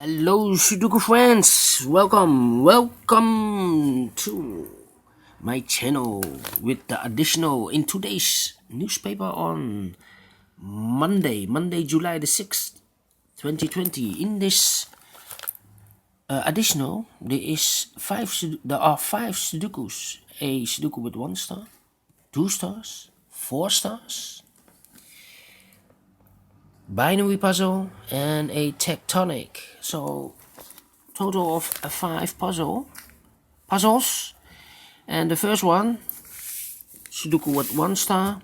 Hello, Sudoku friends! Welcome to my channel with the additional in today's newspaper on Monday, July the 6th, 2020. In this additional, there are five Sudokus. A Sudoku with 1 star, 2 stars, 4 stars, binary puzzle, and a tectonic. So total of five puzzles. And the first one, Sudoku with 1 star.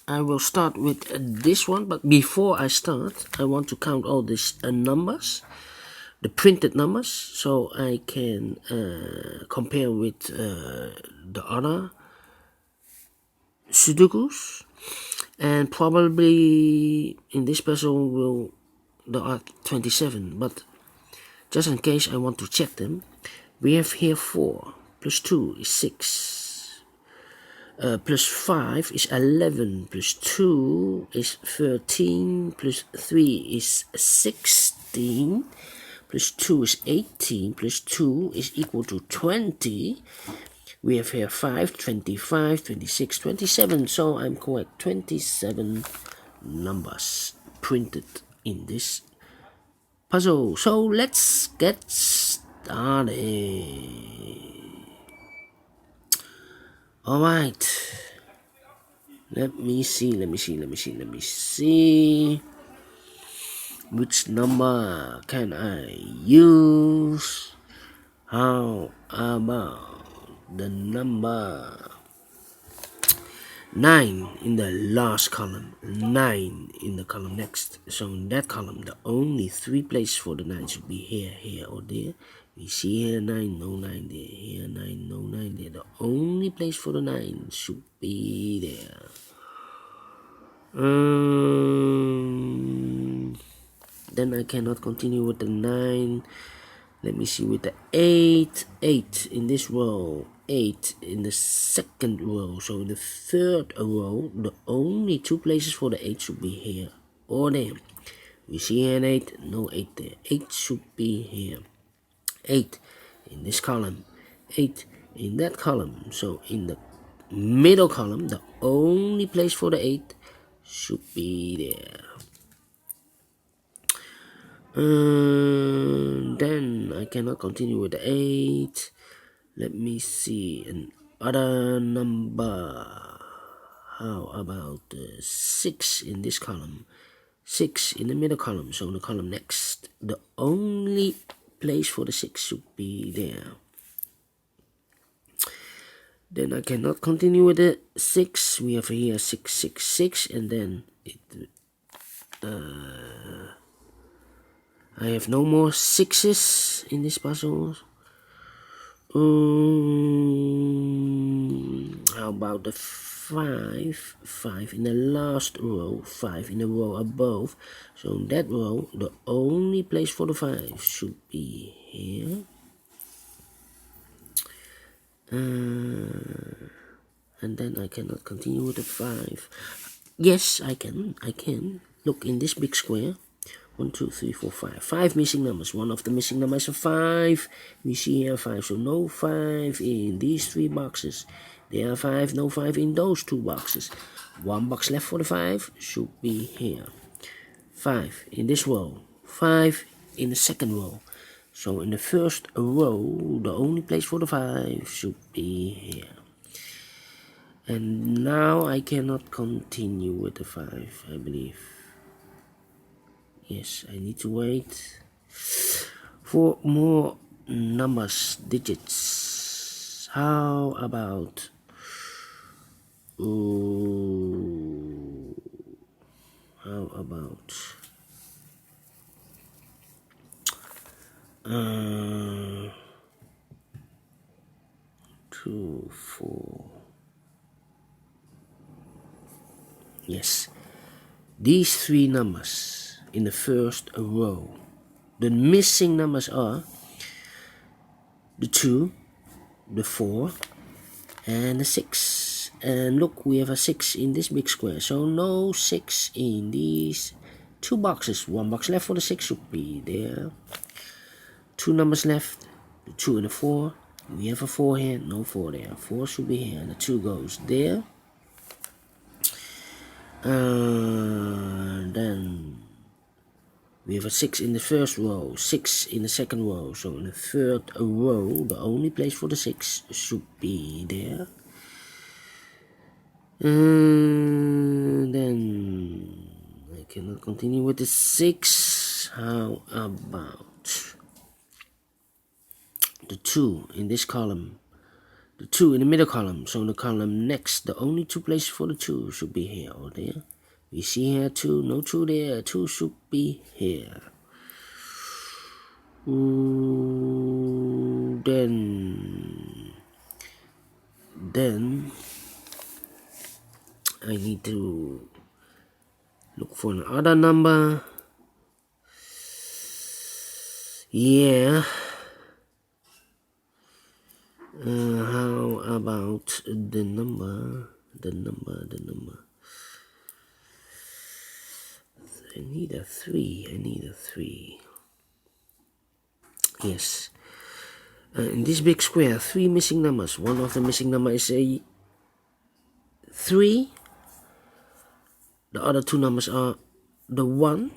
I will start with this one, but before I start, I want to count all these numbers, the printed numbers, so I can compare with the other Sudokus. And probably in this puzzle there are 27, but just in case I want to check them, we have here 4 plus 2 is 6, plus 5 is 11, plus 2 is 13, plus 3 is 16, plus 2 is 18, plus 2 is equal to 20. We have here 5, 25, 26, 27, so I'm correct. 27 numbers printed in this puzzle. So let's get started. Alright. Let me see. Which number can I use? How about the number 9 in the last column, 9 in the column next? So in that column, the only 3 places for the 9 should be here, or there. We see here 9, no 9 there. Here 9, no 9 there. The only place for the 9 should be there. Then I cannot continue with the 9. Let me see with the 8. 8 in this row. 8 in the second row. So in the third row, the only 2 places for the 8 should be here or there. We see here an 8, no 8 there. 8 should be here. 8 in this column. 8 in that column. So in the middle column, the only place for the 8 should be there. Then I cannot continue with the 8. Let me see another number. How about 6 in this column? 6 in the middle column, so in the column next, the only place for the 6 should be there. Then I cannot continue with the 6. We have here 6, 6, 6, and then I have no more 6s in this puzzle. How about the 5? 5 in the last row, 5 in the row above. So in that row, the only place for the 5 should be here. And then I cannot continue with the 5. Yes, I can. Look in this big square. 1, 2, 3, 4, 5. 5 missing numbers. One of the missing numbers is 5. We see here 5. So no 5 in these 3 boxes. There are 5. No 5 in those 2 boxes. 1 box left for the 5 should be here. 5 in this row. 5 in the second row. So in the first row, the only place for the 5 should be here. And now I cannot continue with the 5, I believe. Yes, I need to wait for more numbers, digits. How about 2, 4? Yes, these 3 numbers in the first row. The missing numbers are the 2, the 4, and the 6. And look, we have a 6 in this big square. So no 6 in these 2 boxes. 1 box left for the 6 should be there. 2 numbers left, the 2 and the 4. We have a 4 here, no 4 there. 4 should be here, the 2 goes there. Then we have a 6 in the first row, 6 in the second row. So in the third row, the only place for the 6 should be there. Then I cannot continue with the 6. How about the 2 in this column? The 2 in the middle column. So in the column next, the only 2 places for the 2 should be here or there. We see here 2, no 2 there. 2 should be here. Then I need to look for another number. Yeah. How about the number? I need a 3. Yes. In this big square, 3 missing numbers. One of the missing numbers is a 3. The other 2 numbers are the 1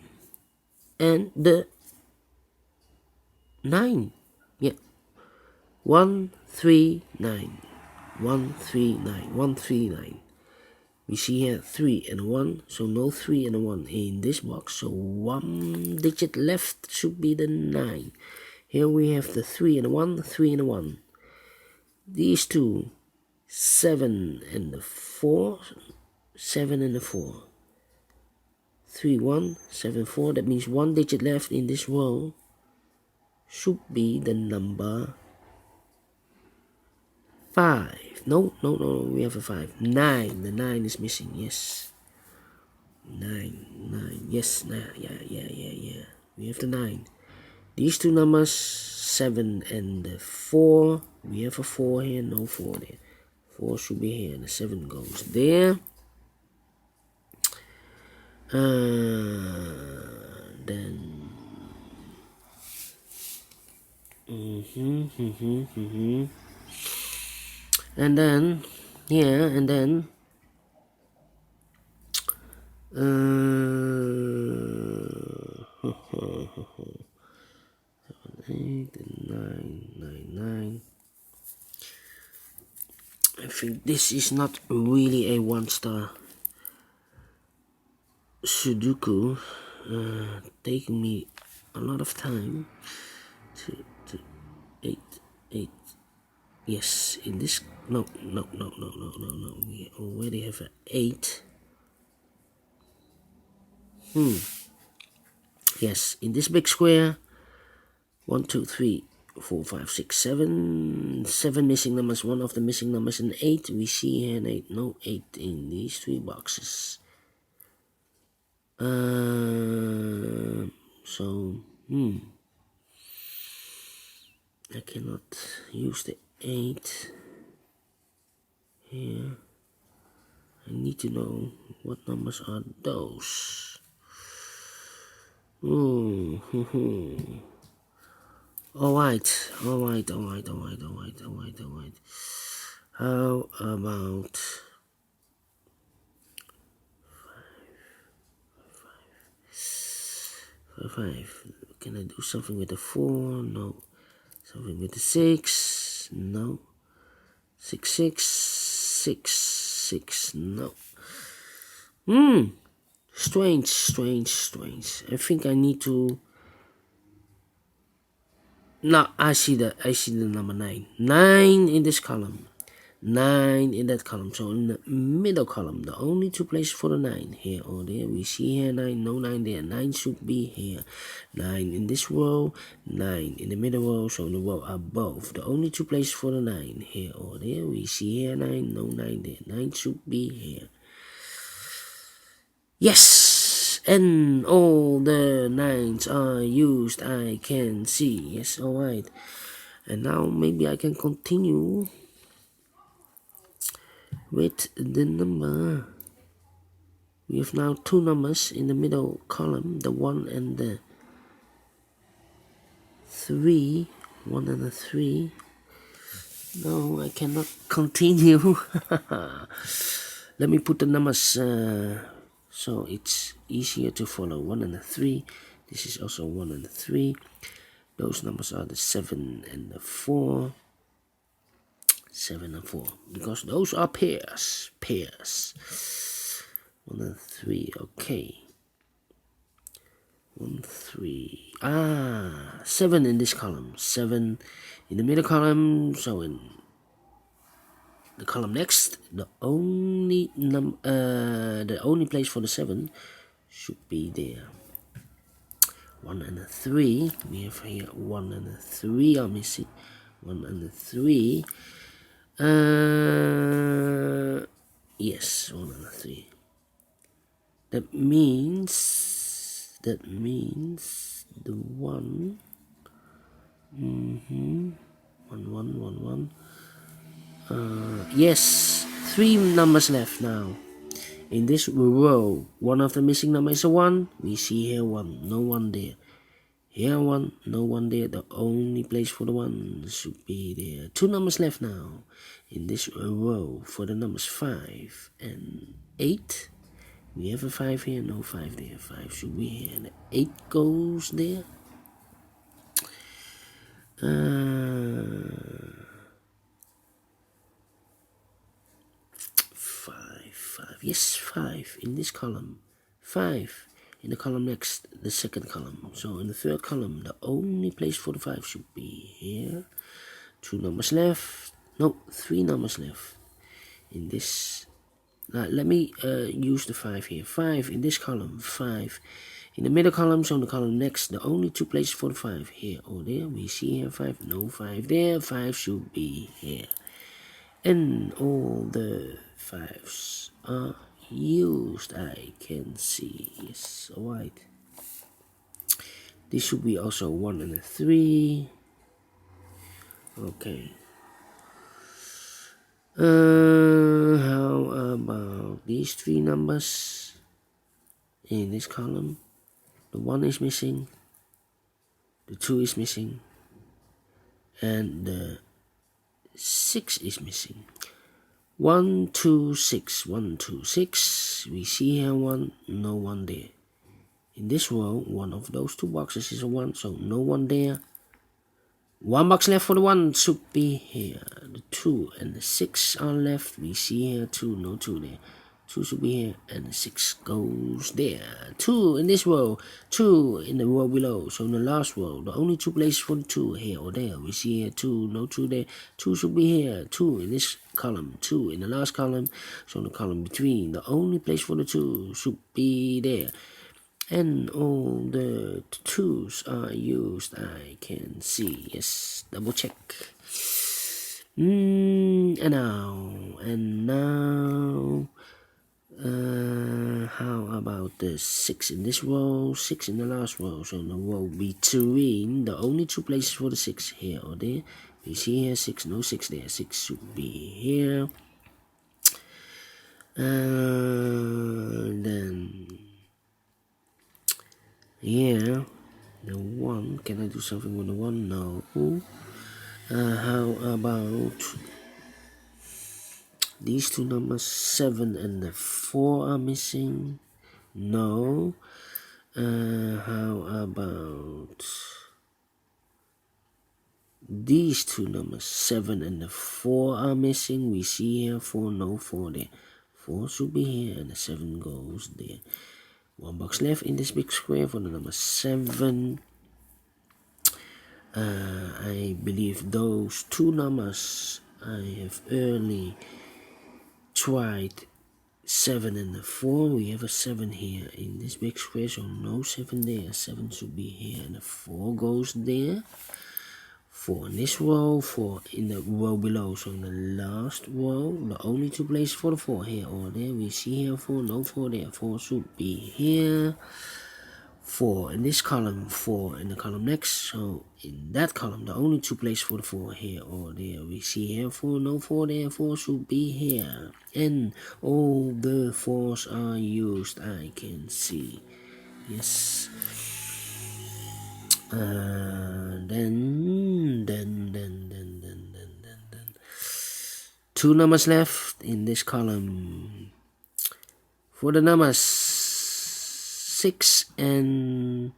and the 9. Yeah. 1, 3, 9. 1, 3, 9. 1, 3, 9. We see here 3 and 1, so no 3 and 1 in this box. So 1 digit left should be the 9. Here we have the 3 and 1, 3 and 1. These two, 7 and the 4, 7 and the 4. 3, 1, 7, 4. That means 1 digit left in this row should be the number 5. No, we have a 5. 9. The 9 is missing, yes. 9. Yes, yeah. We have the 9. These 2 numbers, 7 and the 4. We have a 4 here, no 4 there. 4 should be here, the 7 goes there. Then and then yeah, and then 8 and 9. I think this is not really a 1 star Sudoku. Taking me a lot of time to 8. Yes, in this no. We already have an 8. Yes, in this big square, 1, 2, 3, 4, 5, 6, 7. 7 missing numbers. One of the missing numbers an 8. We see here an 8. No 8 in these 3 boxes. So I cannot use the 8 here. I need to know what numbers are those. Alright. How about 5? Can I do something with the 4? No. Something with the 6? No. 6. No. Strange. I think I need to. No, I see the number 9. 9 in this column. 9 in that column. So in the middle column, the only 2 places for the 9 here or there. We see here 9, no 9 there. 9 should be here. 9 in this row, 9 in the middle row. So in the row above, the only 2 places for the 9 here or there. We see here 9, no 9 there. 9 should be here. Yes, and all the 9s are used. I can see. Yes, alright. And now maybe I can continue with the number. We have now 2 numbers in the middle column, the 1 and the 3. 1 and a 3. No, I cannot continue. Let me put the numbers so it's easier to follow. 1 and a 3. This is also 1 and a 3. Those numbers are the 7 and the 4. 7 and 4. Because those are pairs. 1 and 3. Okay. 1, 3. 7 in this column. 7 in the middle column. So in the column next, the only place for the 7 should be there. 1 and a 3. We have here 1 and a 3 are missing. 1 and a 3. Yes, 1 and a 3. That means the 1. 1, 1. Yes, 3 numbers left now. In this row, one of the missing numbers is a 1. We see here 1, no 1 there. Here 1, no 1 there. The only place for the 1 should be there. 2 numbers left now. In this row for the numbers 5 and 8. We have a 5 here, no 5 there. 5 should be here. And 8 goes there. 5. Yes, 5 in this column. 5 in the column next, the second column. So in the third column, the only place for the 5 should be here. 2 numbers left. No, 3 numbers left. In this, let me use the 5 here. 5 in this column. 5 in the middle column. So in the column next, the only 2 places for the 5 here or there. We see here 5. No 5 there. 5 should be here. And all the 5s are used, I can see. Yes, alright. This should be also 1 and a 3. Okay. How about these 3 numbers in this column? The 1 is missing, the 2 is missing, and the 6 is missing. 1, 2, 6. 1, 2, 6. We see here 1, no 1 there. In this row, one of those 2 boxes is a 1, so no 1 there. 1 box left for the 1 should be here. The 2 and the 6 are left. We see here 2, no 2 there. 2 should be here, and the 6 goes there. 2 in this row, 2 in the row below. So in the last row, the only 2 places for the 2 here or there. We see here 2, no 2 there. 2 should be here. 2 in this column, 2 in the last column. So in the column between, the only place for the 2 should be there. And all the 2s are used, I can see. Yes, double check. And now, how about the 6 in this row, 6 in the last row? So in the row between, the only 2 places for the 6 here or there. We see here 6, no 6 there. 6 should be here. Then here, the 1. Can I do something with the 1? No. How about these 2 numbers? 7 and the 4 are missing. No. How about these 2 numbers? 7 and the 4 are missing. We see here 4, no 4 there. 4 should be here, and the 7 goes there. 1 box left in this big square for the number 7. I believe those 2 numbers I have early tried 7 and the 4. We have a 7 here in this big square, so no 7 there. 7 should be here, and the 4 goes there. 4 in this row, 4 in the row below. So in the last row, the only 2 places for the 4 here or there. We see here 4, no 4 there. 4 should be here. 4 in this column, 4 in the column next. So in that column, the only 2 places for the 4 here or there. We see here 4, no 4 there. 4 should be here. And all the 4s are used, I can see. Yes. Then 2 numbers left in this column. For the numbers 6 and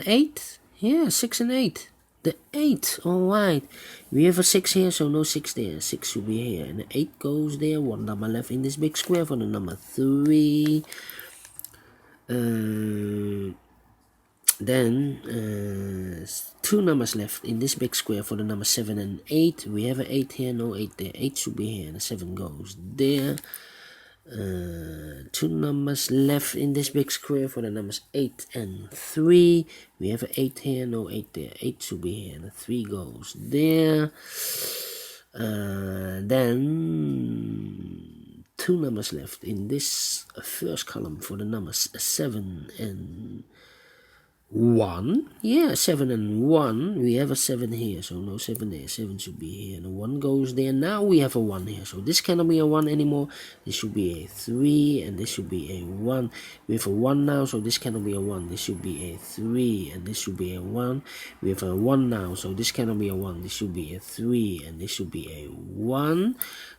8. Yeah, 6 and 8. The 8, alright. We have a 6 here, so no 6 there. 6 should be here, and the 8 goes there. 1 number left in this big square for the number 3. Then 2 numbers left in this big square for the number 7 and 8. We have an 8 here, no 8 there. 8 should be here, and the 7 goes there. 2 numbers left in this big square for the numbers 8 and 3. We have an 8 here, no 8 there. 8 should be here, and the 3 goes there. Then 2 numbers left in this first column for the numbers 7 and 1. Yeah, 7 and 1. We have a 7 here, so no 7 there. 7 should be here, and the 1 goes there. Now we have a 1 here, so this cannot be a 1 anymore. This should be a 3, and this should be a 1. We have a 1 now, so this cannot be a 1. This should be a 3, and this should be a 1. We have a 1 now, so this cannot be a 1. This should be a 3, and this should be a 1.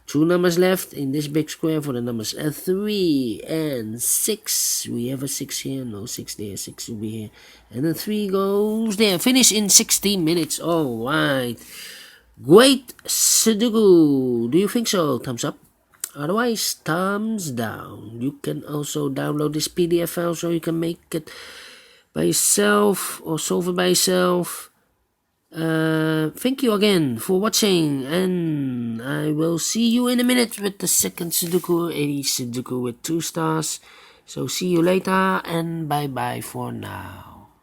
2 numbers left in this big square for the numbers 3 and 6. We have a 6 here, no 6 there. 6 should be here, and the 3 goes there. Finish in 16 minutes. Alright. Great Sudoku. Do you think so? Thumbs up. Otherwise, thumbs down. You can also download this PDF file so you can make it by yourself or solve it by yourself. Thank you again for watching, and I will see you in a minute with the second Sudoku, 80 Sudoku with 2 stars. So see you later, and bye bye for now.